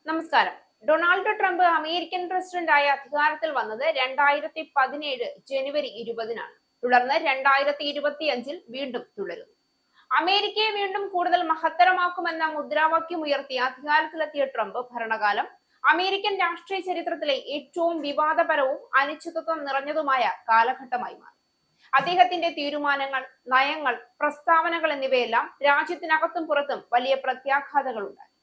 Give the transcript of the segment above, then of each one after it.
നമസ്കാരം. Donald Trump American പ്രസിഡന്റായ അധികാരത്തിൽ വന്നത് 2017 ജനുവരി 20-നാണ്. തുടർന്ന് 2025 വീണ്ടും തുടരുന്നു. അമേരിക്കയെ വീണ്ടും കൂടുതൽ മഹത്തരമാക്കുമെന്ന മുദ്രാവാക്യം ഉയർത്തി അധികാരത്തിലെത്തിയ ട്രംപ് ഭരണകാലം അമേരിക്കൻ രാഷ്ട്രീയ ചരിത്രത്തിലെ ഏറ്റവും വിവാദപരവും അനിശ്ചിതത്വം നിറഞ്ഞതുമായ കാലഘട്ടമായി മാറി. അദ്ദേഹത്തിന്റെ തീരുമാനങ്ങൾ, നയങ്ങൾ, പ്രസ്താവനകൾ എന്നിവയെല്ലാം രാജ്യത്തിനകത്തും പുറത്തും വലിയ പ്രത്യാഘാതങ്ങൾ ഉണ്ടായി.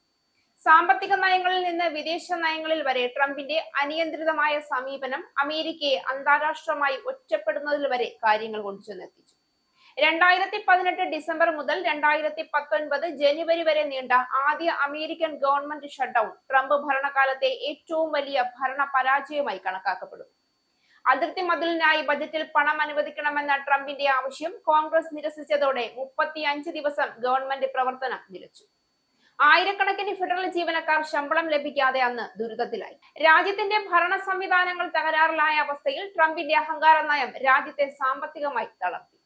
സാമ്പത്തിക നയങ്ങളിൽ നിന്ന് വിദേശ നയങ്ങളിൽ വരെ ട്രംപിന്റെ അനിയന്ത്രിതമായ സമീപനം അമേരിക്കയെ അന്താരാഷ്ട്രമായി ഒറ്റപ്പെടുന്നതിൽ വരെ കാര്യങ്ങൾ കൊണ്ടുചെന്നെത്തിച്ചു. 2018 ഡിസംബർ മുതൽ 2019 ജനുവരി വരെ നീണ്ട ആദ്യ അമേരിക്കൻ ഗവൺമെന്റ് ഷട്ട്ഡൌൺ ട്രംപ് ഭരണകാലത്തെ ഏറ്റവും വലിയ ഭരണ പരാജയമായി കണക്കാക്കപ്പെടുന്നു. അതിർത്തി മതിലിനായി ബജറ്റിൽ പണം അനുവദിക്കണമെന്ന ട്രംപിന്റെ ആവശ്യം കോൺഗ്രസ് നിരസിച്ചതോടെ 35 ദിവസം ഗവൺമെന്റ് പ്രവർത്തനം നിലച്ചു. ആയിരക്കണക്കിന് ഫെഡറൽ ജീവനക്കാർ ശമ്പളം ലഭിക്കാതെ അന്ന് ദുരിതത്തിലായി. രാജ്യത്തിന്റെ ഭരണ സംവിധാനങ്ങൾ തകരാറിലായ അവസ്ഥയിൽ ട്രംപിന്റെ അഹങ്കാര നയം രാജ്യത്തെ സാമ്പത്തികമായി തളർത്തി.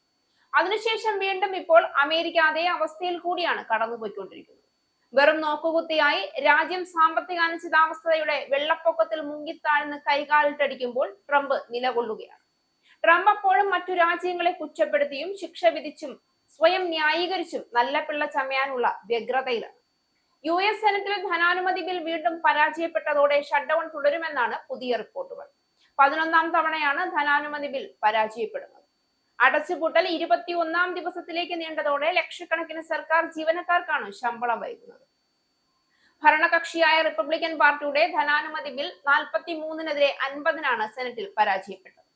അതിനുശേഷം വീണ്ടും ഇപ്പോൾ അമേരിക്ക അതേ അവസ്ഥയിൽ കൂടിയാണ് കടന്നുപോയിക്കൊണ്ടിരിക്കുന്നത്. വെറും നോക്കുകുത്തിയായി രാജ്യം സാമ്പത്തിക അനിശ്ചിതാവസ്ഥയുടെ വെള്ളപ്പൊക്കത്തിൽ മുങ്ങിത്താഴ്ന്ന് കൈകാലിട്ടടിക്കുമ്പോൾ ട്രംപ് നിലകൊള്ളുകയാണ്. ട്രംപ് അപ്പോഴും മറ്റു രാജ്യങ്ങളെ കുറ്റപ്പെടുത്തിയും ശിക്ഷ വിധിച്ചും സ്വയം ന്യായീകരിച്ചും നല്ല പിള്ള ചമയാനുള്ള വ്യഗ്രതയിലാണ്. US സെനറ്റിൽ ധനാനുമതി ബിൽ വീണ്ടും പരാജയപ്പെട്ടതോടെ ഷട്ട്ഡൌൺ തുടരുമെന്നാണ് പുതിയ റിപ്പോർട്ടുകൾ. 11ാം തവണയാണ് ധനാനുമതി ബിൽ പരാജയപ്പെടുന്നത്. അടച്ചുപൂട്ടൽ 21ാം ദിവസത്തിലേക്ക് നീണ്ടതോടെ ലക്ഷക്കണക്കിന് സർക്കാർ ജീവനക്കാർക്കാണ് ശമ്പളം വൈകുന്നത്. ഭരണകക്ഷിയായ റിപ്പബ്ലിക്കൻ പാർട്ടിയുടെ ധനാനുമതി ബിൽ 43-നെതിരെ 50-നാണ് സെനറ്റിൽ പരാജയപ്പെട്ടത്.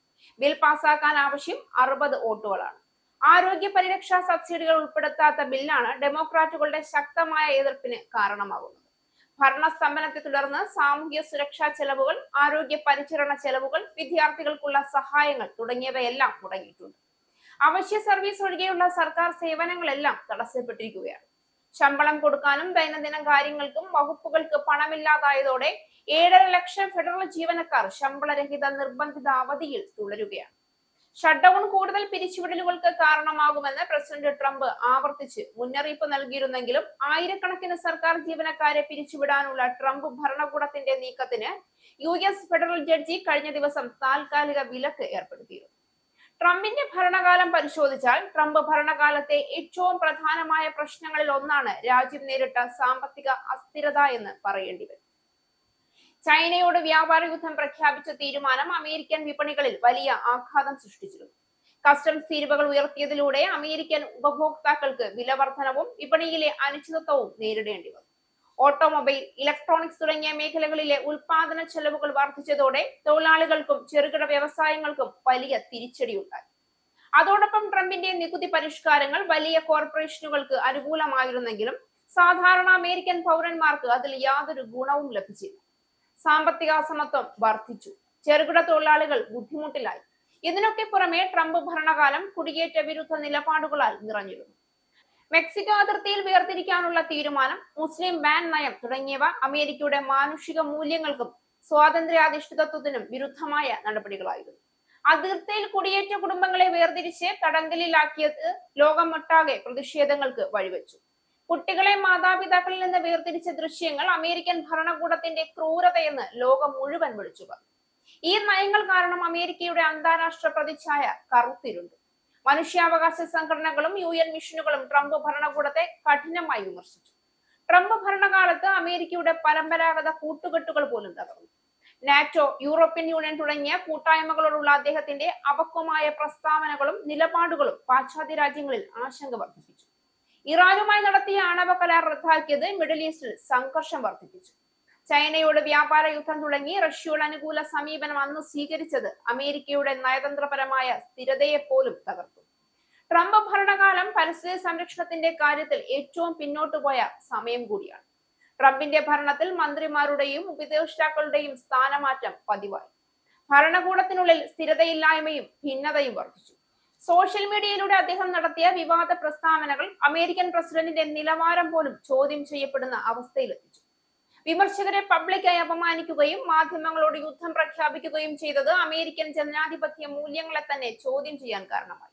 ബിൽ പാസാക്കാൻ ആവശ്യം 60 വോട്ടുകളാണ്. ആരോഗ്യ പരിരക്ഷാ സബ്സിഡികൾ ഉൾപ്പെടുത്താത്ത ബില്ലാണ് ഡെമോക്രാറ്റുകളുടെ ശക്തമായ എതിർപ്പിന് കാരണമാകുന്നത്. ഭരണസ്തംഭനത്തെ തുടർന്ന് സാമൂഹ്യ സുരക്ഷാ ചെലവുകൾ, ആരോഗ്യ പരിചരണ ചെലവുകൾ, വിദ്യാർത്ഥികൾക്കുള്ള സഹായങ്ങൾ തുടങ്ങിയവയെല്ലാം മുടങ്ങിയിട്ടുണ്ട്. അവശ്യ സർവീസ് ഒഴികെയുള്ള സർക്കാർ സേവനങ്ങളെല്ലാം തടസ്സപ്പെട്ടിരിക്കുകയാണ്. ശമ്പളം കൊടുക്കാനും ദൈനംദിന കാര്യങ്ങൾക്കും വകുപ്പുകൾക്ക് പണമില്ലാതായതോടെ 7.5 ലക്ഷം ഫെഡറൽ ജീവനക്കാർ ശമ്പളരഹിത നിർബന്ധിത അവധിയിൽ തുടരുകയാണ്. ഷട്ട്ഡൌൺ കൂടുതൽ പിരിച്ചുവിടലുകൾക്ക് കാരണമാകുമെന്ന് പ്രസിഡന്റ് ട്രംപ് ആവർത്തിച്ച് മുന്നറിയിപ്പ് നൽകിയിരുന്നെങ്കിലും ആയിരക്കണക്കിന് സർക്കാർ ജീവനക്കാരെ പിരിച്ചുവിടാനുള്ള ട്രംപ് ഭരണകൂടത്തിന്റെ നീക്കത്തിന് US ഫെഡറൽ ജഡ്ജി കഴിഞ്ഞ ദിവസം താൽക്കാലിക വിലക്ക് ഏർപ്പെടുത്തിയിരുന്നു. ട്രംപിന്റെ ഭരണകാലം പരിശോധിച്ചാൽ ട്രംപ് ഭരണകാലത്തെ ഏറ്റവും പ്രധാനമായ പ്രശ്നങ്ങളിൽ ഒന്നാണ് രാജ്യം നേരിട്ട സാമ്പത്തിക അസ്ഥിരത എന്ന് പറയേണ്ടി വരും. ചൈനയോട് വ്യാപാര യുദ്ധം പ്രഖ്യാപിച്ച തീരുമാനം അമേരിക്കൻ വിപണികളിൽ വലിയ ആഘാതം സൃഷ്ടിച്ചിരുന്നു. കസ്റ്റംസ് തീരുവകൾ ഉയർത്തിയതിലൂടെ അമേരിക്കൻ ഉപഭോക്താക്കൾക്ക് വിലവർധനവും വിപണിയിലെ അനിശ്ചിതത്വവും നേരിടേണ്ടി വന്നു. ഓട്ടോമൊബൈൽ, ഇലക്ട്രോണിക്സ് തുടങ്ങിയ മേഖലകളിലെ ഉൽപാദന ചെലവുകൾ വർദ്ധിച്ചതോടെ തൊഴിലാളികൾക്കും ചെറുകിട വ്യവസായങ്ങൾക്കും വലിയ തിരിച്ചടിയുണ്ടായി. അതോടൊപ്പം ട്രംപിന്റെ നികുതി പരിഷ്കാരങ്ങൾ വലിയ കോർപ്പറേഷനുകൾക്ക് അനുകൂലമായിരുന്നെങ്കിലും സാധാരണ അമേരിക്കൻ പൗരന്മാർക്ക് അതിൽ യാതൊരു ഗുണവും ലഭിച്ചില്ല. സാമ്പത്തിക അസമത്വം വർദ്ധിച്ചു. ചെറുകിട തൊഴിലാളികൾ ബുദ്ധിമുട്ടിലായി. ഇതിനൊക്കെ പുറമെ ട്രംപ് ഭരണകാലം കുടിയേറ്റ വിരുദ്ധ നിലപാടുകളാൽ നിറഞ്ഞിരുന്നു. മെക്സിക്കോ അതിർത്തിയിൽ വേർതിരിക്കാനുള്ള തീരുമാനം, മുസ്ലിം ബാൻ നയം തുടങ്ങിയവ അമേരിക്കയുടെ മാനുഷിക മൂല്യങ്ങൾക്കും സ്വാതന്ത്ര്യാധിഷ്ഠിതത്വത്തിനും വിരുദ്ധമായ നടപടികളായിരുന്നു. അതിർത്തിയിൽ കുടിയേറ്റ കുടുംബങ്ങളെ വേർതിരിച്ച് തടങ്കലിലാക്കിയത് ലോകമൊട്ടാകെ പ്രതിഷേധങ്ങൾക്ക് വഴിവെച്ചു. കുട്ടികളെ മാതാപിതാക്കളിൽ നിന്ന് വേർതിരിച്ച ദൃശ്യങ്ങൾ അമേരിക്കൻ ഭരണകൂടത്തിന്റെ ക്രൂരതയെന്ന് ലോകം മുഴുവൻ വിളിച്ചു പറഞ്ഞു. ഈ നയങ്ങൾ കാരണം അമേരിക്കയുടെ അന്താരാഷ്ട്ര പ്രതിച്ഛായ കറുത്തിരുണ്ടു. മനുഷ്യാവകാശ സംഘടനകളും UN മിഷനുകളും ട്രംപ് ഭരണകൂടത്തെ കഠിനമായി വിമർശിച്ചു. ട്രംപ് ഭരണകാലത്ത് അമേരിക്കയുടെ പരമ്പരാഗത കൂട്ടുകെട്ടുകൾ പോലും തകർന്നു. നാറ്റോ, യൂറോപ്യൻ യൂണിയൻ തുടങ്ങിയ കൂട്ടായ്മകളോടുള്ള അദ്ദേഹത്തിന്റെ അപക്വമായ പ്രസ്താവനകളും നിലപാടുകളും പാശ്ചാത്യ രാജ്യങ്ങളിൽ ആശങ്ക വർദ്ധിപ്പിച്ചു. ഇറാനുമായി നടത്തിയ ആണവ കരാർ റദ്ദാക്കിയത് മിഡിൽ ഈസ്റ്റിൽ സംഘർഷം വർദ്ധിപ്പിച്ചു. ചൈനയോട് വ്യാപാര യുദ്ധം തുടങ്ങി റഷ്യയുടെ അനുകൂല സമീപനം അന്ന് സ്വീകരിച്ചത് അമേരിക്കയുടെ നയതന്ത്രപരമായ സ്ഥിരതയെ പോലും തകർത്തു. ട്രംപ് ഭരണകാലം പരിസ്ഥിതി സംരക്ഷണത്തിന്റെ കാര്യത്തിൽ ഏറ്റവും പിന്നോട്ടു പോയ സമയം കൂടിയാണ്. ട്രംപിന്റെ ഭരണത്തിൽ മന്ത്രിമാരുടെയും ഉപദേഷ്ടാക്കളുടെയും സ്ഥാനമാറ്റം പതിവായി. ഭരണകൂടത്തിനുള്ളിൽ സ്ഥിരതയില്ലായ്മയും ഭിന്നതയും വർദ്ധിച്ചു. സോഷ്യൽ മീഡിയയിലൂടെ അദ്ദേഹം നടത്തിയ വിവാദ പ്രസ്താവനകൾ അമേരിക്കൻ പ്രസിഡന്റിന്റെ നിലവാരം പോലും ചോദ്യം ചെയ്യപ്പെടുന്ന അവസ്ഥയിലെത്തിച്ചു. വിമർശകരെ പബ്ലിക്കായി അപമാനിക്കുകയും മാധ്യമങ്ങളോട് യുദ്ധം പ്രഖ്യാപിക്കുകയും ചെയ്തത് അമേരിക്കൻ ജനാധിപത്യ മൂല്യങ്ങളെ തന്നെ ചോദ്യം ചെയ്യാൻ കാരണമായി.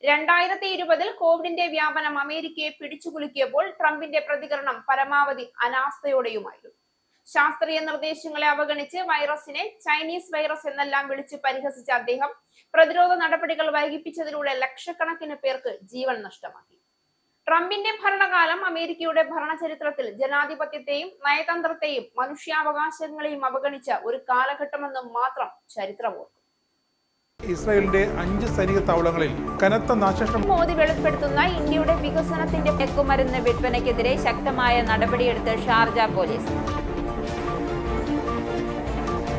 2020 കോവിഡിന്റെ വ്യാപനം അമേരിക്കയെ പിടിച്ചുകുലുക്കിയപ്പോൾ ട്രംപിന്റെ പ്രതികരണം പരമാവധി അനാസ്ഥയോടെയുമായിരുന്നു. ശാസ്ത്രീയ നിർദ്ദേശങ്ങളെ അവഗണിച്ച് വൈറസിനെ ചൈനീസ് വൈറസ് എന്നെല്ലാം വിളിച്ച് പരിഹസിച്ച അദ്ദേഹം പ്രതിരോധ നടപടികൾ വൈകിപ്പിച്ചതിലൂടെ ലക്ഷക്കണക്കിന് പേർക്ക് ജീവൻ നഷ്ടമാക്കി. ട്രംപിന്റെ ഭരണകാലം അമേരിക്കയുടെ ഭരണചരിത്രത്തിൽ ജനാധിപത്യത്തെയും നയതന്ത്രത്തെയും മനുഷ്യാവകാശങ്ങളെയും അവഗണിച്ച ഒരു കാലഘട്ടമെന്ന് മാത്രം ചരിത്രം ഓർക്കും. ഇസ്രായേലിന്റെ 5 സൈനിക താവളങ്ങളിൽ കനത്ത നാശനഷ്ടം. മോദി വെളിപ്പെടുത്തുന്ന ഇന്ത്യയുടെ വികസനത്തിന്റെ മയക്കുമരുന്ന് വിൽപ്പനയ്ക്കെതിരെ ശക്തമായ നടപടിയെടുത്ത് ഷാർജ പോലീസ്.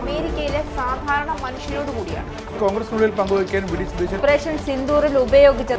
അമേരിക്കയിലെ സാധാരണ മനുഷ്യരോട് കൂടിയാണ് കോൺഗ്രസിനുള്ളിൽ പങ്കുവയ്ക്കാൻ വി ഡി സതീശൻ ഓപ്പറേഷൻ സിന്ദൂറിൽ ഉപയോഗിച്ച